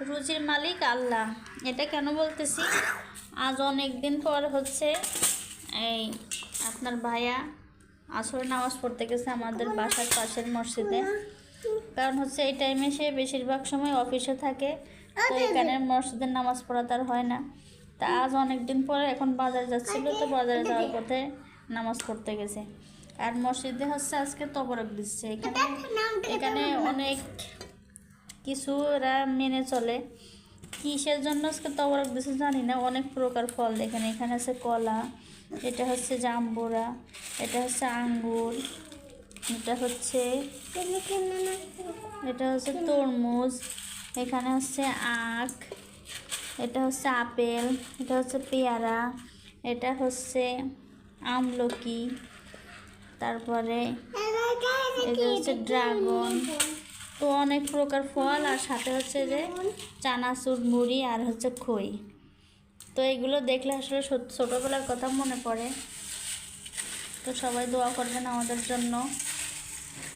রুজির মালিক আল্লাহ। এটা কেন বলতেছি, আজ অনেক দিন পর হচ্ছে এই আপনার ভাইয়া আসরে নামাজ পড়তে গেছে আমাদের বাসার পাশের মসজিদে। কারণ হচ্ছে এই টাইমে সে বেশিরভাগ সময় অফিসে থাকে, তো এখানে মসজিদের নামাজ পড়া তার হয় না। তা আজ অনেক দিন পরে এখন বাজারে যাচ্ছিল, তো বাজারে যাওয়ার পথে নামাজ পড়তে গেছে। আর মসজিদে হচ্ছে আজকে তবরক দিচ্ছে। এখানে অনেক কিছু এরা মেনে চলে। কিসের জন্য আজকে তবরক দিচ্ছে জানি না। অনেক প্রকার ফল দেখেন, এখানে আছে কলা, এটা হচ্ছে জাম্বুরা, এটা হচ্ছে আঙ্গুর, এটা হচ্ছে তরমুজ, এখানে হচ্ছে আখ, এটা হচ্ছে আপেল, এটা হচ্ছে পেয়ারা, এটা হচ্ছে আমলকি, তারপরে এটা হচ্ছে ড্রাগন। তো অনেক প্রকার ফল, আর সাথে হচ্ছে যে চানাচুর, মুড়ি আর হচ্ছে খই। তো এগুলো দেখলে আসলে ছোটোবেলার কথা মনে পড়ে। তো সবাই দোয়া করবেন আমাদের জন্য।